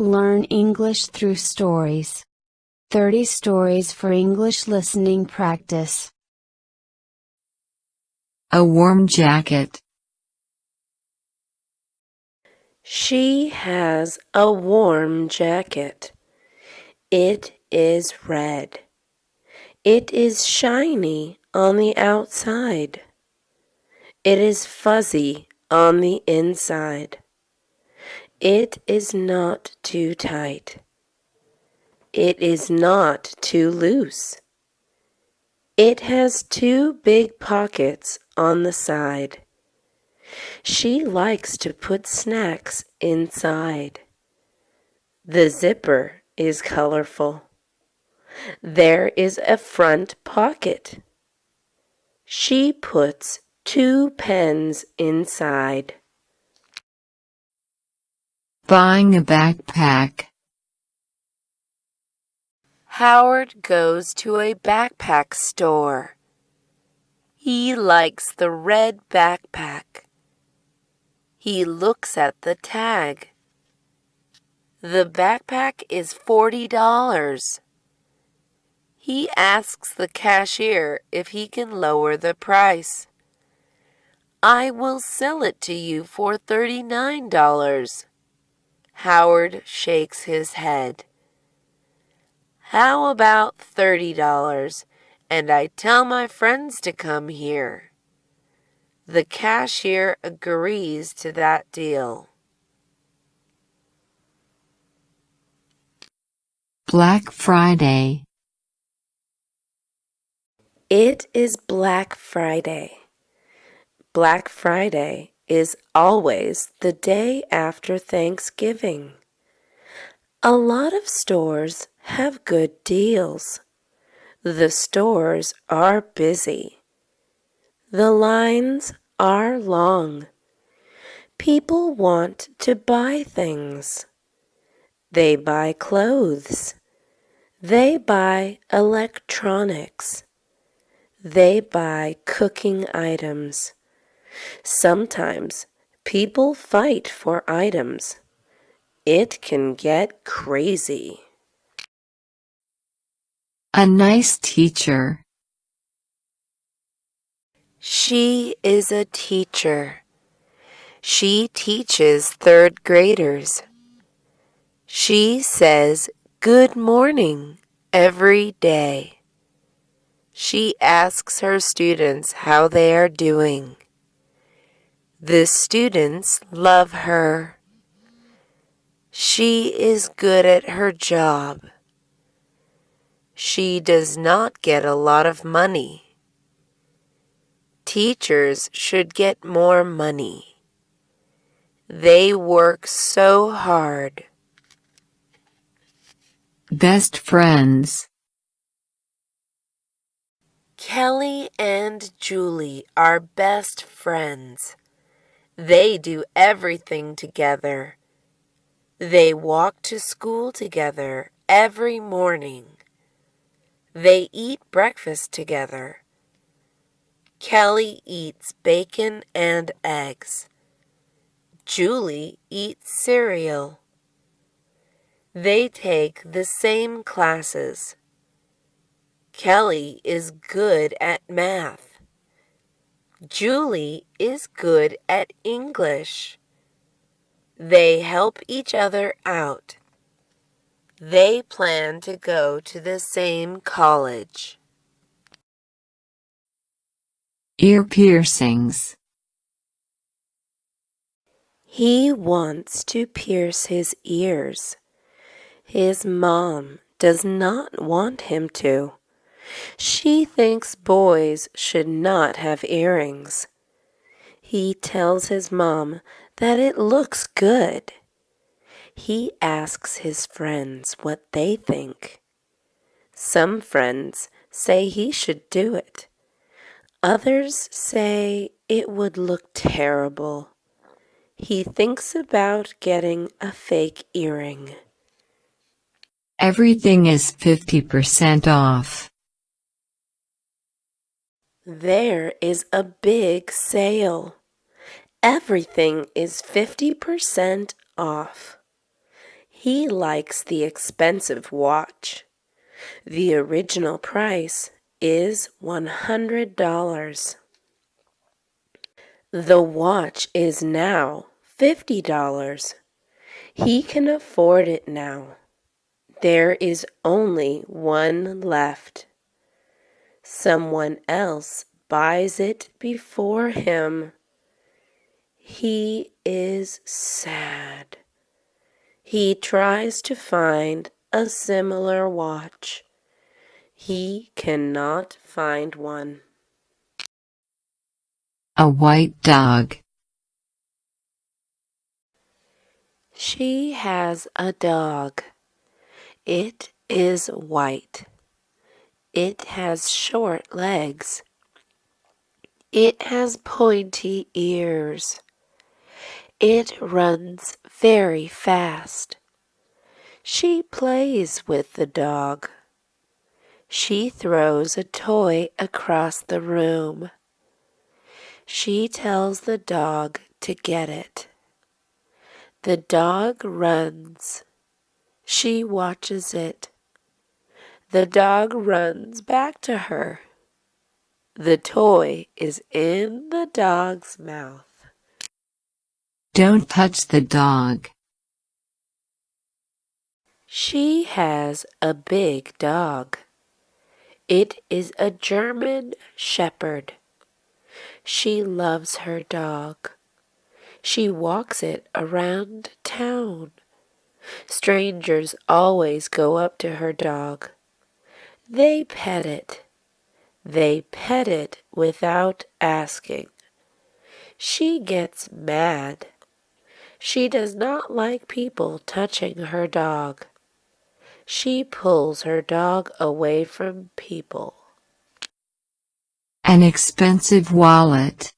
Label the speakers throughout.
Speaker 1: Learn English through stories. 30 stories for English listening practice.
Speaker 2: A warm jacket.
Speaker 3: She has a warm jacket. It is red. It is shiny on the outside. It is fuzzy on the inside. It is not too tight. It is not too loose. It has 2 big pockets on the side. She likes to put snacks inside. The zipper is colorful. There is a front pocket. She puts 2 pens inside.
Speaker 2: Buying a backpack.
Speaker 3: Howard goes to a backpack store. He likes the red backpack. He looks at the tag. The backpack is $40. He asks the cashier if he can lower the price. I will sell it to you for $39. Howard shakes his head. How about $30, and I tell my friends to come here? The cashier agrees to that deal.
Speaker 2: Black Friday.
Speaker 3: It is Black Friday. Black Friday is always the day after Thanksgiving. A lot of stores have good deals. The stores are busy. The lines are long. People want to buy things. They buy clothes. They buy electronics. They buy cooking items. Sometimes people fight for items. It can get crazy.
Speaker 2: A nice teacher.
Speaker 3: She is a teacher. She teaches 3rd graders. She says good morning every day. She asks her students how they are doing. The students love her. She is good at her job. She does not get a lot of money. Teachers should get more money. They work so hard.
Speaker 2: Best friends.
Speaker 3: Kelly and Julie are best friends. They do everything together. They walk to school together every morning. They eat breakfast together. Kelly eats bacon and eggs. Julie eats cereal. They take the same classes. Kelly is good at math. Julie is good at English. They help each other out. They plan to go to the same college.
Speaker 2: Ear piercings.
Speaker 3: He wants to pierce his ears. His mom does not want him to. She thinks boys should not have earrings. He tells his mom that it looks good. He asks his friends what they think. Some friends say he should do it. Others say it would look terrible. He thinks about getting a fake earring.
Speaker 2: Everything is 50% off.
Speaker 3: There is a big sale. Everything is 50% off. He likes the expensive watch. The original price is $100. The watch is now $50. He can afford it now. There is only one left. Someone else buys it before him. He is sad. He tries to find a similar watch. He cannot find one.
Speaker 2: A white dog.
Speaker 3: She has a dog. It is white. It has short legs. It has pointy ears. It runs very fast. She plays with the dog. She throws a toy across the room. She tells the dog to get it. The dog runs. She watches it. The dog runs back to her. The toy is in the dog's mouth.
Speaker 2: Don't touch the dog.
Speaker 3: She has a big dog. It is a German Shepherd. She loves her dog. She walks it around town. Strangers always go up to her dog. They pet it. They pet it without asking. She gets mad. She does not like people touching her dog. She pulls her dog away from people.
Speaker 2: An expensive wallet.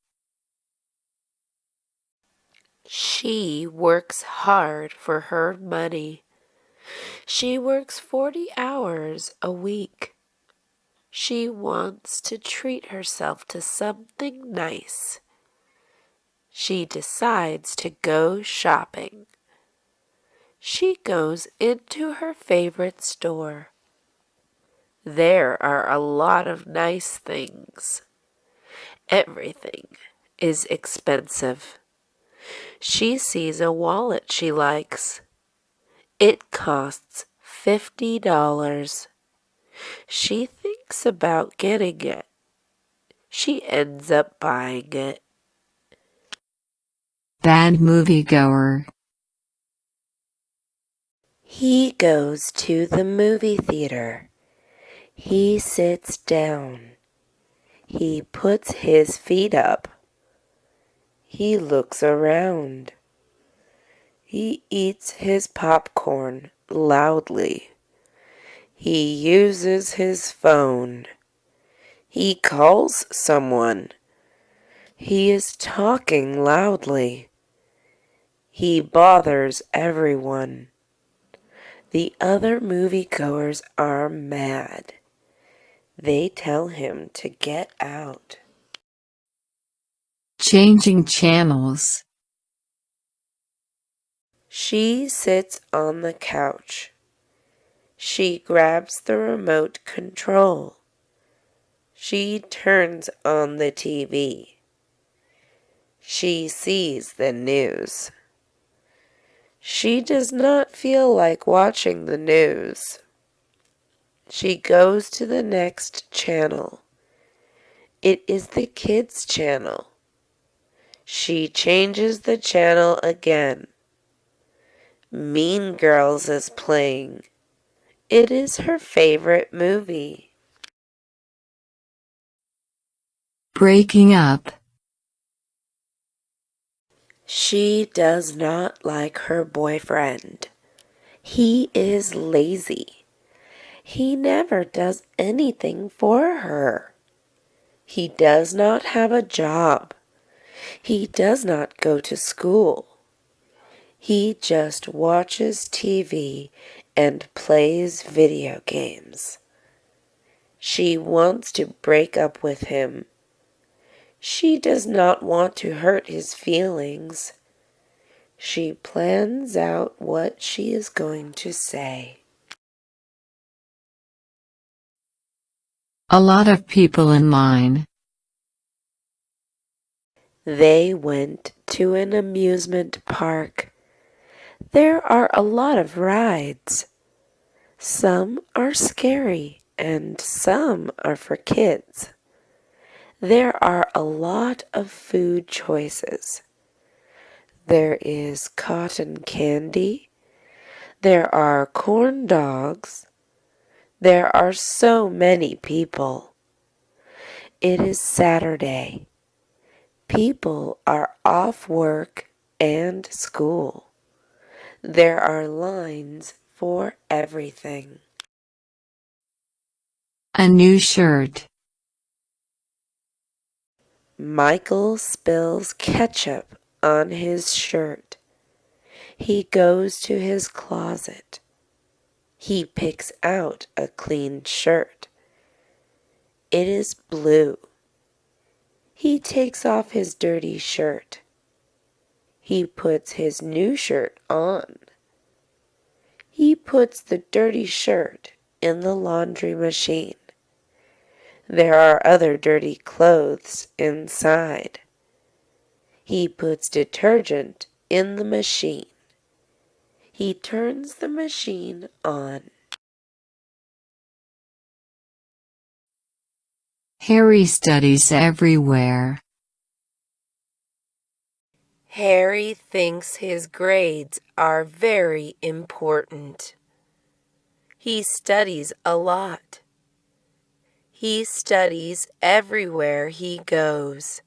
Speaker 3: She works hard for her money. She works 40 hours a week. She wants to treat herself to something nice. She decides to go shopping. She goes into her favorite store. There are a lot of nice things. Everything is expensive. She sees a wallet she likes. It costs $50. She thinks about getting it. She ends up buying it.
Speaker 2: Bad moviegoer.
Speaker 3: He goes to the movie theater. He sits down. He puts his feet up. He looks around. He eats his popcorn loudly. He uses his phone. He calls someone. He is talking loudly. He bothers everyone. The other moviegoers are mad. They tell him to get out.
Speaker 2: Changing channels.
Speaker 3: She sits on the couch. She grabs the remote control. She turns on the TV. She sees the news. She does not feel like watching the news. She goes to the next channel. It is the kids' channel. She changes the channel again. Mean Girls is playing. It is her favorite movie.
Speaker 2: Breaking up.
Speaker 3: She does not like her boyfriend. He is lazy. He never does anything for her. He does not have a job. He does not go to school. He just watches TV and plays video games. She wants to break up with him. She does not want to hurt his feelings. She plans out what she is going to say.
Speaker 2: A lot of people in line.
Speaker 3: They went to an amusement park. There are a lot of rides. Some are scary and some are for kids. There are a lot of food choices. There is cotton candy. There are corn dogs. There are so many people. It is Saturday. People are off work and school. There are lines for everything.
Speaker 2: A new shirt.
Speaker 3: Michael spills ketchup on his shirt. He goes to his closet. He picks out a clean shirt. It is blue. He takes off his dirty shirt. He puts his new shirt on. He puts the dirty shirt in the laundry machine. There are other dirty clothes inside. He puts detergent in the machine. He turns the machine on.
Speaker 2: Harry studies everywhere.
Speaker 3: Harry thinks his grades are very important. He studies a lot. He studies everywhere he goes.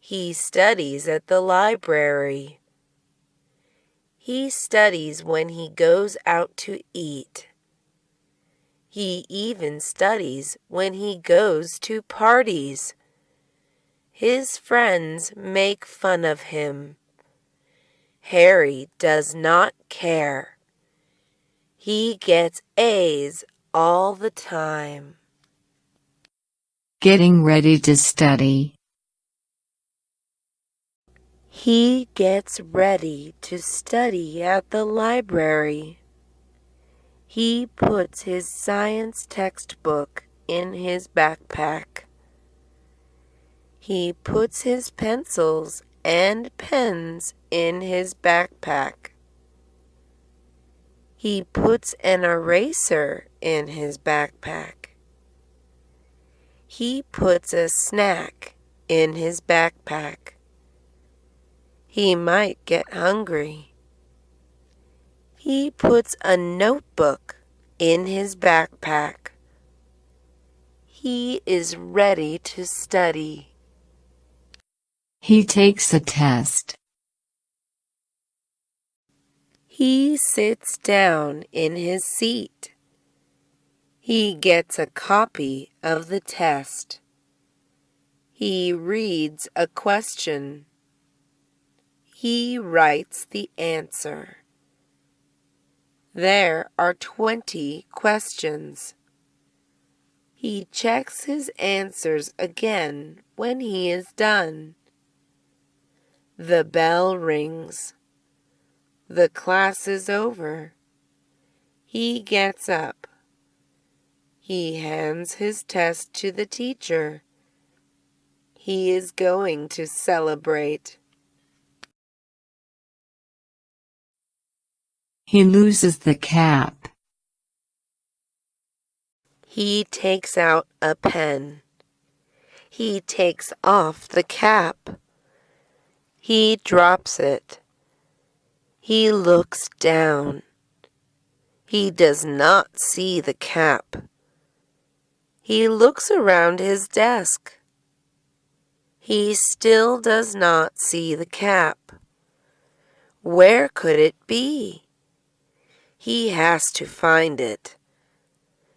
Speaker 3: He studies at the library. He studies when he goes out to eat. He even studies when he goes to parties. His friends make fun of him. Harry does not care. He gets A's all the time.
Speaker 2: Getting ready to study.
Speaker 3: He gets ready to study at the library. He puts his science textbook in his backpack. He puts his pencils and pens in his backpack. He puts an eraser in his backpack. He puts a snack in his backpack. He might get hungry. He puts a notebook in his backpack. He is ready to study.
Speaker 2: He takes a test.
Speaker 3: He sits down in his seat. He gets a copy of the test. He reads a question. He writes the answer. There are 20 questions. He checks his answers again when he is done. The bell rings. The class is over. He gets up. He hands his test to the teacher. He is going to celebrate.
Speaker 2: He loses the cap.
Speaker 3: He takes out a pen. He takes off the cap. He drops it. He looks down. He does not see the cap. He looks around his desk. He still does not see the cap. Where could it be? He has to find it.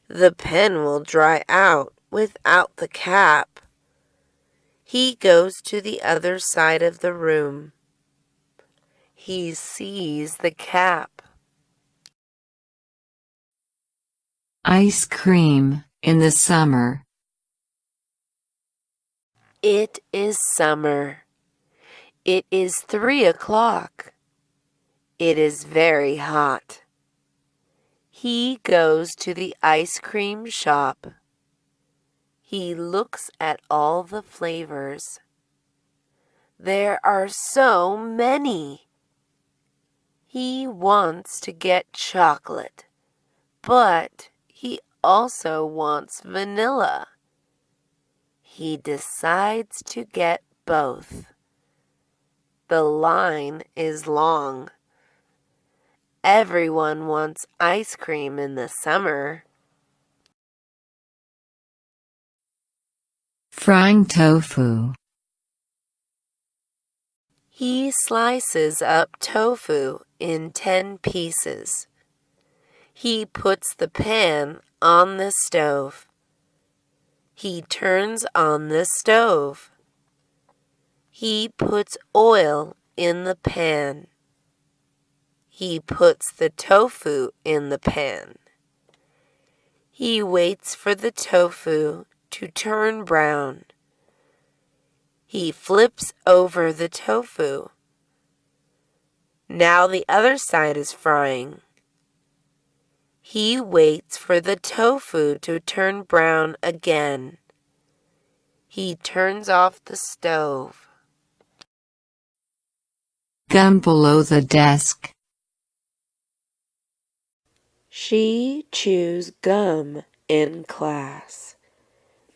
Speaker 3: The pen will dry out without the cap. He goes to the other side of the room. He sees the cap.
Speaker 2: Ice cream in the summer.
Speaker 3: It is summer. It is 3 o'clock. It is very hot. He goes to the ice cream shop. He looks at all the flavors. There are so many. He wants to get chocolate, but he also wants vanilla. He decides to get both. The line is long. Everyone wants ice cream in the summer.
Speaker 2: Frying tofu.
Speaker 3: He slices up tofu in 10 pieces. He puts the pan on the stove. He turns on the stove. He puts oil in the pan. He puts the tofu in the pan. He waits for the tofu to turn brown. He flips over the tofu. Now the other side is frying. He waits for the tofu to turn brown again. He turns off the stove.
Speaker 2: Gum below the desk.
Speaker 3: She chews gum in class.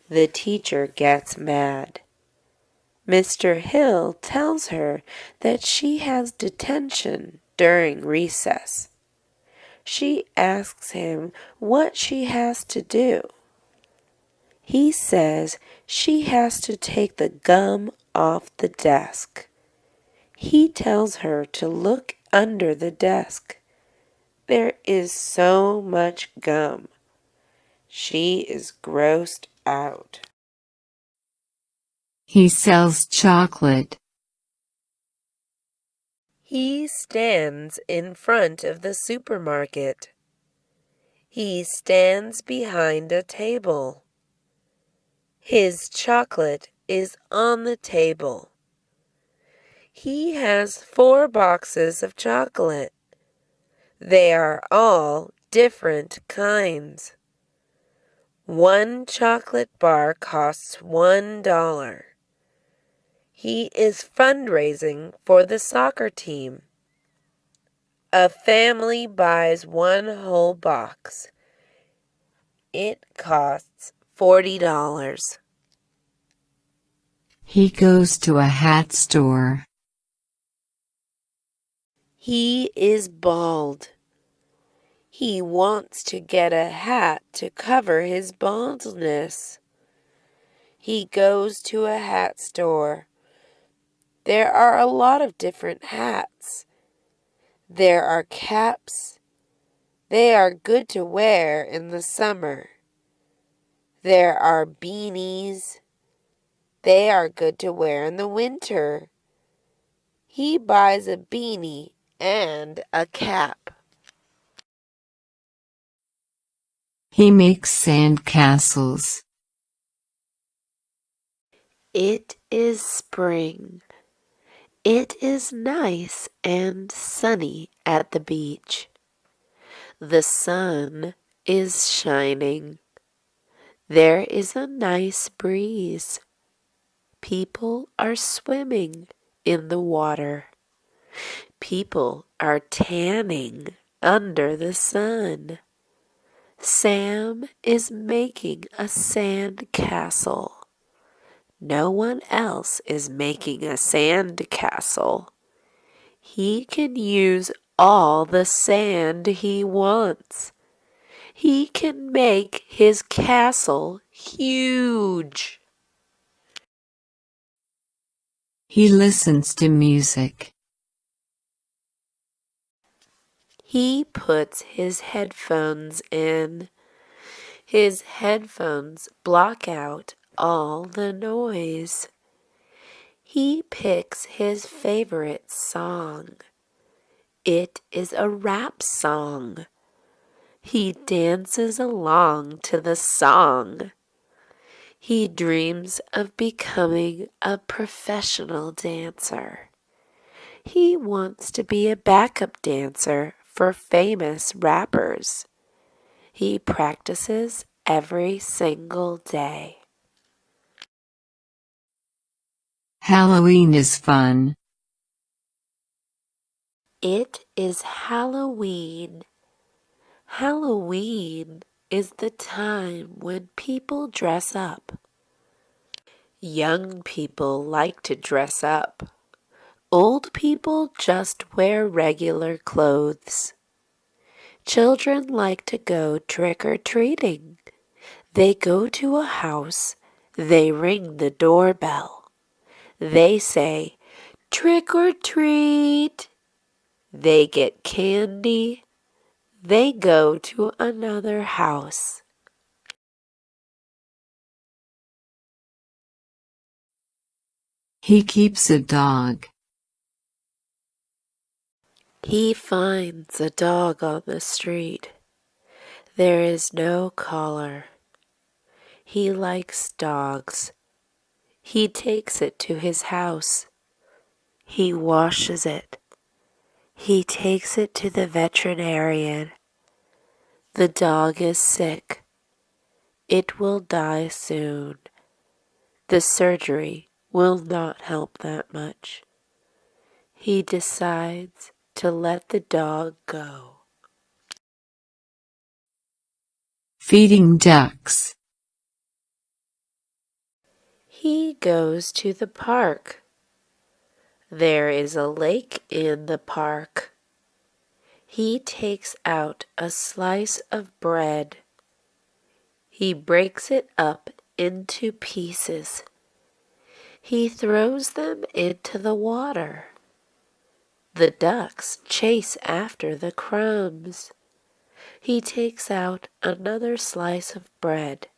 Speaker 3: The teacher gets mad. Mr. Hill tells her that she has detention during recess. She asks him what she has to do. He says she has to take the gum off the desk. He tells her to look under the desk. There is so much gum. She is grossed out.
Speaker 2: He sells chocolate.
Speaker 3: He stands in front of the supermarket. He stands behind a table. His chocolate is on the table. He has 4 boxes of chocolate. They are all different kinds. 1 chocolate bar costs $1. He is fundraising for the soccer team. A family buys 1 whole box. It costs $40.
Speaker 2: He goes to a hat store.
Speaker 3: He is bald. He wants to get a hat to cover his baldness. He goes to a hat store. There are a lot of different hats. There are caps. They are good to wear in the summer. There are beanies. They are good to wear in the winter. He buys a beanie and a cap.
Speaker 2: He makes sand castles.
Speaker 3: It is spring. It is nice and sunny at the beach. The sun is shining. There is a nice breeze. People are swimming in the water. People are tanning under the sun. Sam is making a sand castle. No one else is making a sand castle. He can use all the sand he wants. He can make his castle huge.
Speaker 2: He listens to music.
Speaker 3: He puts his headphones in. His headphones block out all the noise. He picks his favorite song. It is a rap song. He dances along to the song. He dreams of becoming a professional dancer. He wants to be a backup dancer for famous rappers. He practices every single day.
Speaker 2: Halloween is fun.
Speaker 3: It is Halloween. Halloween is the time when people dress up. Young people like to dress up. Old people just wear regular clothes. Children like to go trick-or-treating. They go to a house. They ring the doorbell. They say, "Trick or treat." They get candy. They go to another house.
Speaker 2: He keeps a dog.
Speaker 3: He finds a dog on the street. There is no collar. He likes dogs. He takes it to his house. He washes it. He takes it to the veterinarian. The dog is sick. It will die soon. The surgery will not help that much. He decides to let the dog go.
Speaker 2: Feeding ducks.
Speaker 3: He goes to the park. There is a lake in the park. He takes out a slice of bread. He breaks it up into pieces. He throws them into the water. The ducks chase after the crumbs. He takes out another slice of bread.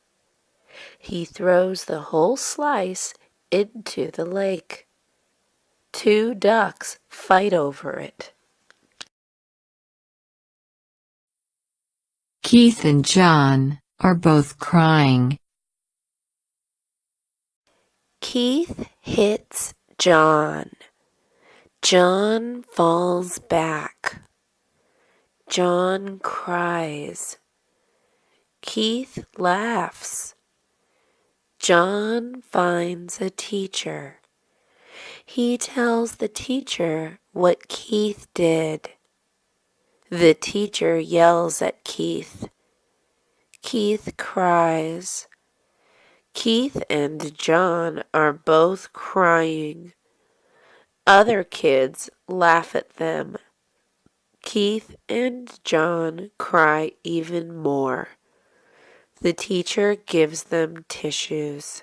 Speaker 3: He throws the whole slice into the lake. 2 ducks fight over it.
Speaker 2: Keith and John are both crying.
Speaker 3: Keith hits John. John falls back. John cries. Keith laughs. John finds a teacher. He tells the teacher what Keith did. The teacher yells at Keith. Keith cries. Keith and John are both crying. Other kids laugh at them. Keith and John cry even more. The teacher gives them tissues.